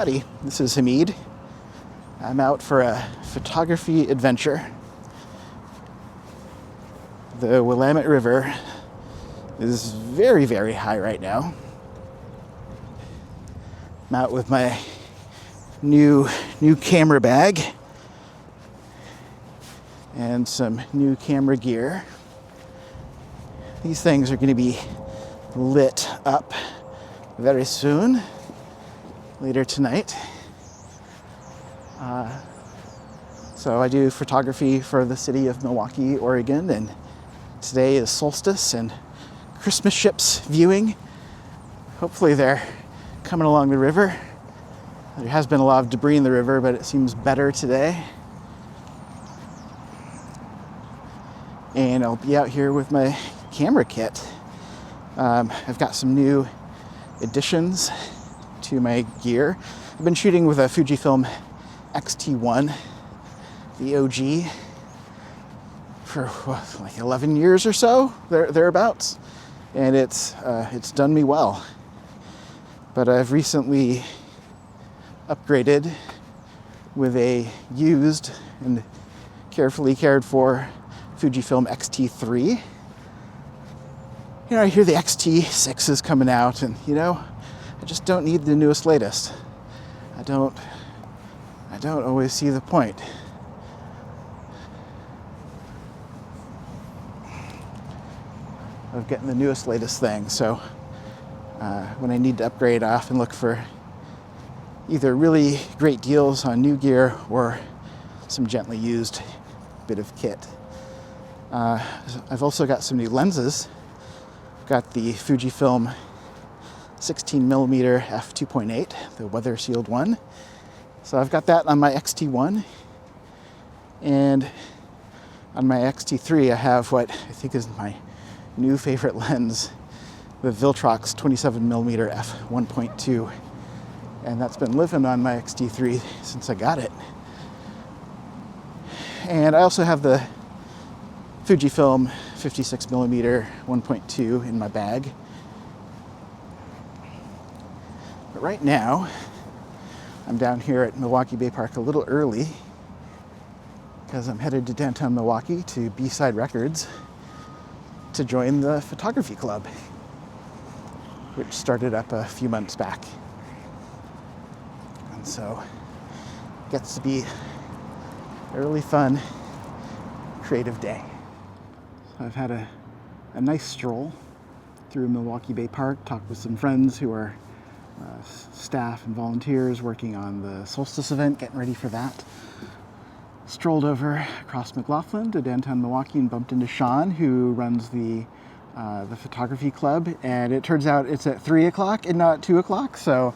Howdy, this is Hamid. I'm out for a photography adventure. The Willamette River is very, very high right now. I'm out with my new camera bag and some new camera gear. These things are going to be lit up very soon, later tonight. So I do photography for the city of Milwaukie, Oregon, and today is Solstice and Christmas Ships viewing. Hopefully they're coming along the river. There has been a lot of debris in the river, but it seems better today. And I'll be out here with my camera kit. I've got some new additions to my gear. I've been shooting with a Fujifilm X-T1, the OG, for like 11 years or so, thereabouts, and it's done me well. But I've recently upgraded with a used and carefully cared for Fujifilm X-T3. You know, I hear the X-T6 is coming out, and you know, I just don't need the newest, latest. I don't always see the point. Of getting the newest, latest thing. So when I need to upgrade, I often look for either really great deals on new gear or some gently used bit of kit. I've also got some new lenses. Got the Fujifilm 16mm f2.8, the weather sealed one. So I've got that on my X-T1, and on my X-T3 I have what I think is my new favorite lens, the Viltrox 27mm f1.2, and that's been living on my X-T3 since I got it. And I also have the Fujifilm 56mm 1.2 in my bag. But right now, I'm down here at Milwaukie Bay Park a little early because I'm headed to downtown Milwaukie to B-Side Records to join the photography club, which started up a few months back. And so it gets to be a really fun, creative day. So I've had a nice stroll through Milwaukie Bay Park, talked with some friends who are staff and volunteers working on the Solstice event, getting ready for that. Strolled over across McLaughlin to downtown Milwaukie and bumped into Sean, who runs the photography club, and it turns out it's at 3 o'clock and not 2 o'clock, so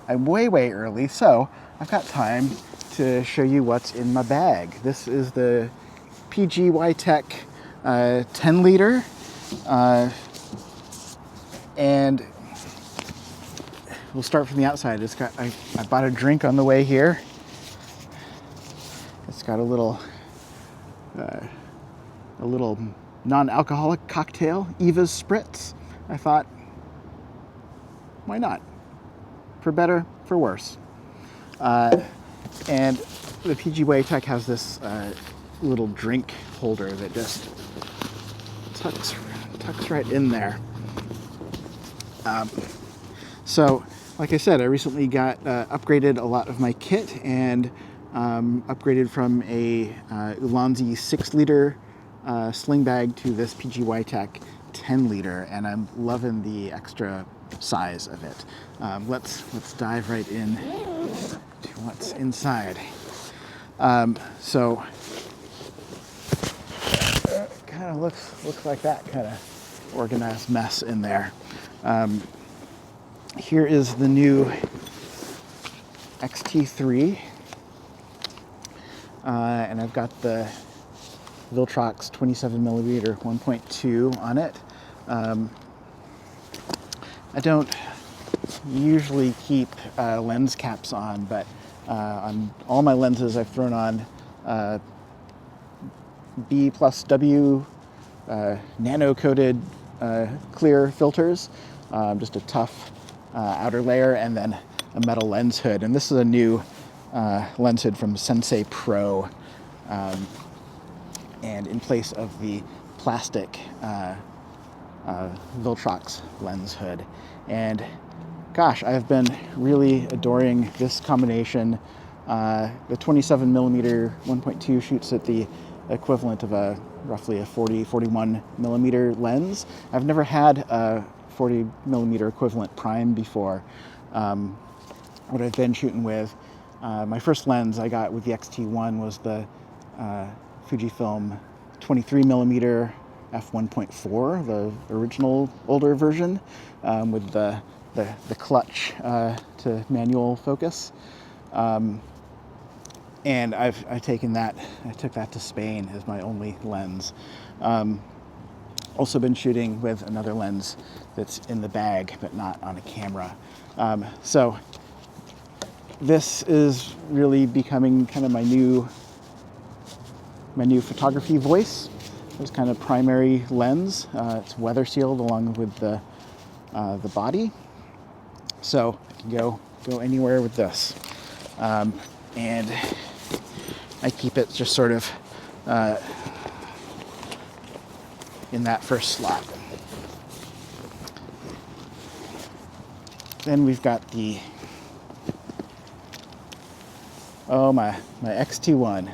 I'm way early. So I've got time to show you what's in my bag. This is the PGYTECH 10 liter, and we'll start from the outside. It's got, I bought a drink on the way here. It's got a little non-alcoholic cocktail, Eva's Spritz. I thought, why not? For better, for worse. And the PGYTECH has this little drink holder that just tucks right in there. So, like I said, I recently got upgraded a lot of my kit and upgraded from a Ulanzi 6-liter sling bag to this PGYTECH 10 liter, and I'm loving the extra size of it. Let's dive right in to what's inside. So kind of looks like that kind of organized mess in there. Here is the new X-T3, and I've got the Viltrox 27mm 1.2 on it. I don't usually keep lens caps on, but on all my lenses I've thrown on B+W nano-coated clear filters, just a tough outer layer, and then a metal lens hood, and this is a new lens hood from Sensei Pro, and in place of the plastic Viltrox lens hood. And gosh, I've been really adoring this combination. The 27mm 1.2 shoots at the equivalent of roughly a 41 millimeter lens. I've never had a 40 millimeter equivalent prime before. What I've been shooting with, my first lens I got with the X-T1 was the Fujifilm 23 millimeter f1.4, the original older version, with the clutch to manual focus. And I've taken that, I took that to Spain as my only lens. Also been shooting with another lens that's in the bag, but not on a camera. So this is really becoming kind of my new photography voice. This kind of primary lens. It's weather sealed along with the body, so I can go anywhere with this. And I keep it just sort of in that first slot. Then we've got the my X-T1.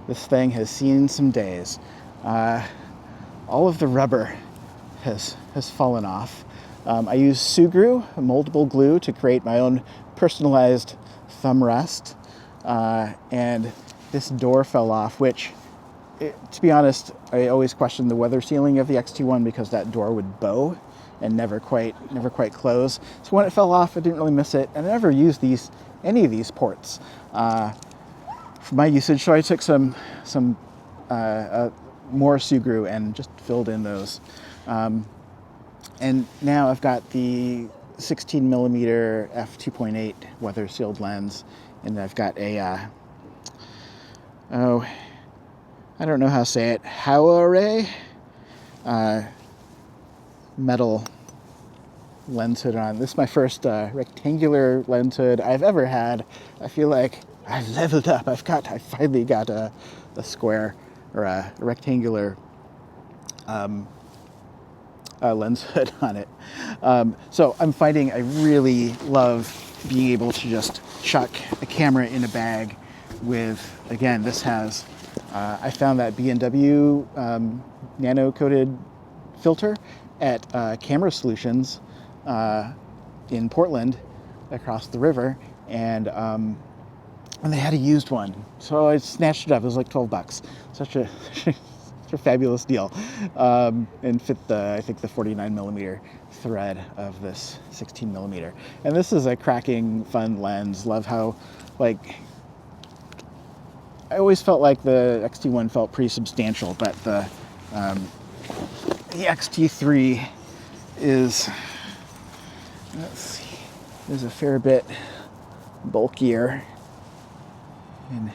This thing has seen some days. All of the rubber has fallen off. I use Sugru, a moldable glue, to create my own personalized thumb rest. And this door fell off, which, to be honest, I always questioned the weather sealing of the X-T1 because that door would bow and never quite close. So when it fell off, I didn't really miss it, and I never used any of these ports for my usage. So I took some more Sugru and just filled in those. And now I've got the 16mm f2.8 weather sealed lens, and I've got a I don't know how to say it, Hauerei metal lens hood on. This is my first rectangular lens hood I've ever had. I feel like I've leveled up. I finally got a square or a rectangular lens hood on it. So I'm finding I really love being able to just chuck a camera in a bag with, again, this has, I found that B&W nano-coated filter at Camera Solutions in Portland across the river, and they had a used one. So I snatched it up. It was like $12. Such a fabulous deal, and fit I think the 49mm thread of this 16mm. And this is a cracking, fun lens. Love how, like, I always felt like the X-T1 felt pretty substantial, but the X-T3 is, let's see, is a fair bit bulkier in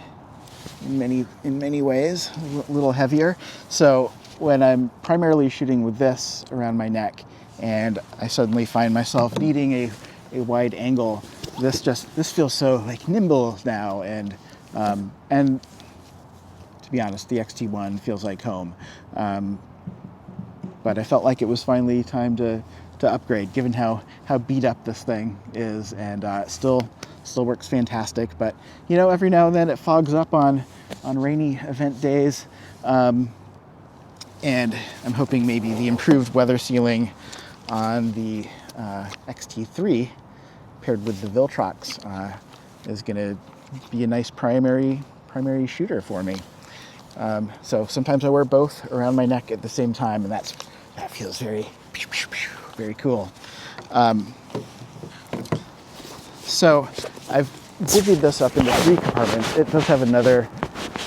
many ways, a little heavier. So when I'm primarily shooting with this around my neck and I suddenly find myself needing a wide angle, this feels so like nimble now, and to be honest, the X-T1 feels like home. But I felt like it was finally time to upgrade, given how beat up this thing is, and still works fantastic. But you know, every now and then it fogs up on rainy event days, and I'm hoping maybe the improved weather sealing on the X-T3 paired with the Viltrox is going to be a nice primary shooter for me. So sometimes I wear both around my neck at the same time, and that feels very cool. So I've divvied this up into 3 compartments. It does have another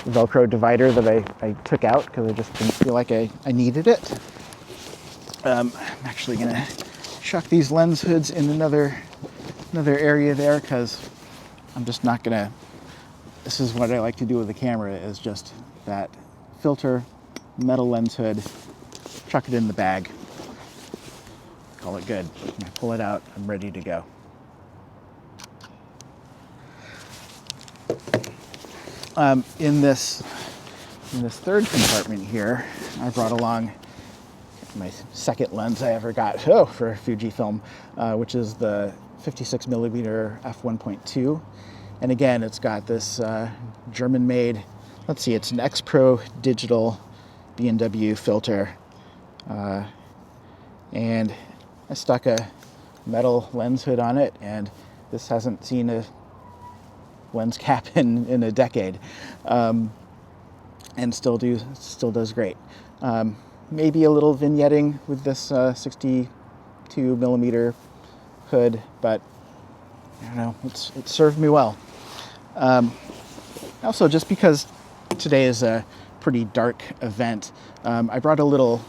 Velcro divider that I took out because I just didn't feel like I needed it. I'm actually gonna chuck these lens hoods in another area there, because I'm just not gonna, this is what I like to do with the camera, is just that filter, metal lens hood, chuck it in the bag, call it good. When I pull it out, I'm ready to go. In this third compartment here, I brought along my second lens I ever got for Fujifilm, which is the 56mm f1.2. And again, it's got this German-made, let's see, it's an X Pro digital B&W filter. And I stuck a metal lens hood on it, and this hasn't seen a lens cap in a decade, and still does great. Maybe a little vignetting with this 62mm hood, but I don't know, it served me well. Also, just because today is a pretty dark event, I brought a little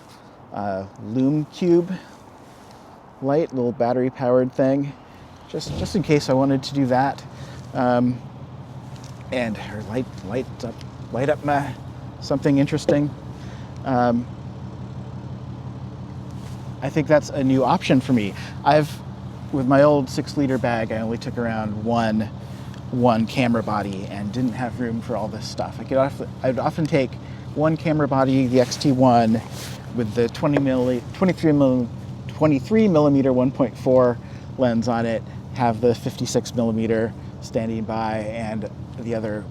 Lume Cube light, little battery powered thing, just in case I wanted to do that, and or light up my something interesting. I think that's a new option for me. With my old 6-liter bag, I only took around one camera body and didn't have room for all this stuff. I'd often take one camera body, the X-T1, with the 23mm 1.4 lens on it, have the 56mm standing by, and the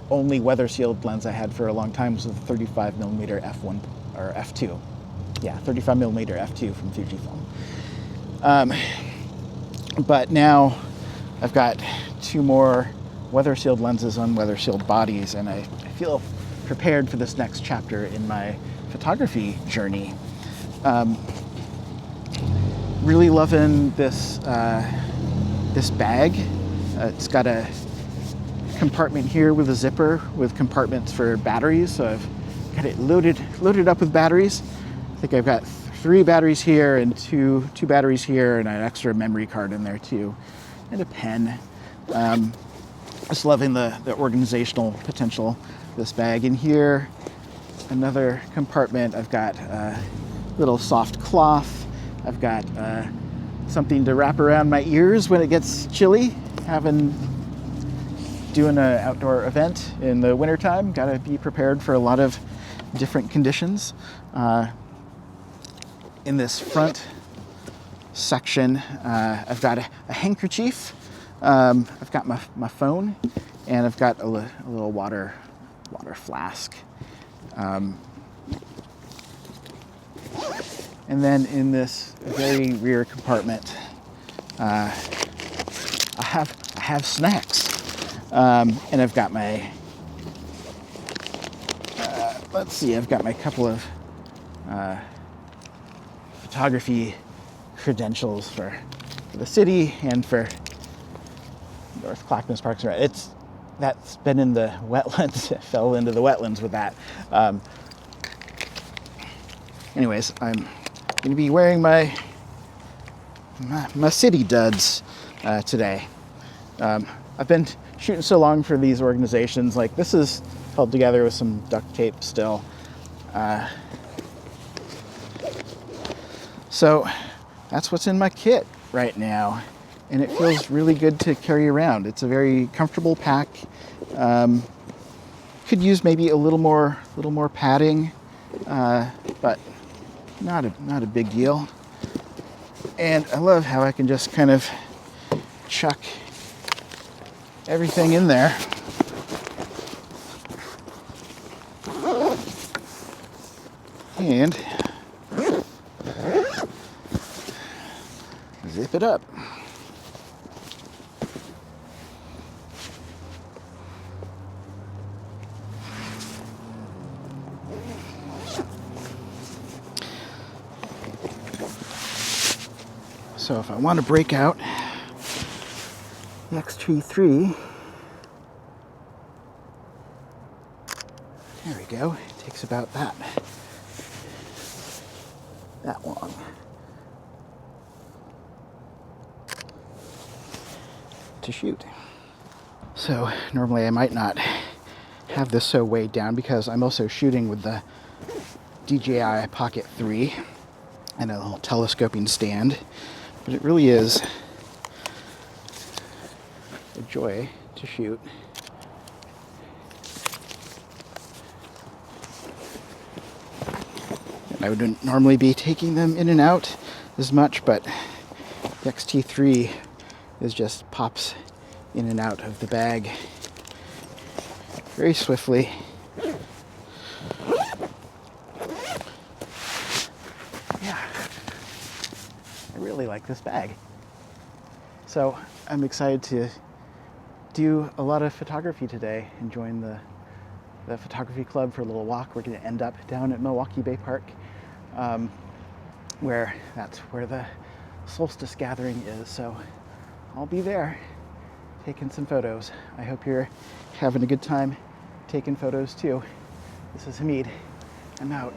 only weather sealed lens I had for a long time was the 35mm f1 or f2. Yeah, 35mm f2 from Fujifilm. But now I've got 2 more weather sealed lenses on weather sealed bodies, and I feel prepared for this next chapter in my photography journey. Really loving this bag. It's got a compartment here with a zipper with compartments for batteries, so I've got it loaded up with batteries. I think I've got 3 batteries here and two batteries here, and an extra memory card in there too, and a pen. Just loving the organizational potential of this bag. In here, another compartment, I've got a little soft cloth. I've got something to wrap around my ears when it gets chilly. Doing an outdoor event in the wintertime, gotta be prepared for a lot of different conditions. In this front section, I've got a handkerchief, I've got my phone, and I've got a little water flask. And then in this very rear compartment, I have snacks, and I've got my let's see, I've got my couple of photography credentials for the city and for North Clackamas Parks and Rec. That's been in the wetlands. It fell into the wetlands with that. Anyways, I'm going to be wearing my city duds today. I've been shooting so long for these organizations. Like, this is held together with some duct tape still. So that's what's in my kit right now, and it feels really good to carry around. It's a very comfortable pack. Could use maybe a little more padding, but not a big deal. And I love how I can just kind of chuck everything in there. And zip it up. So if I want to break out the X-T3, there we go. It takes about that long. To shoot. So normally I might not have this so weighed down because I'm also shooting with the DJI Pocket 3 and a little telescoping stand, but it really is a joy to shoot I wouldn't normally be taking them in and out as much, but the X-T3 is just pops in and out of the bag very swiftly. Yeah, I really like this bag. So I'm excited to do a lot of photography today and join the photography club for a little walk. We're going to end up down at Milwaukie Bay Park, where that's where the Solstice gathering is. So I'll be there taking some photos. I hope you're having a good time taking photos too. This is Hamid. I'm out.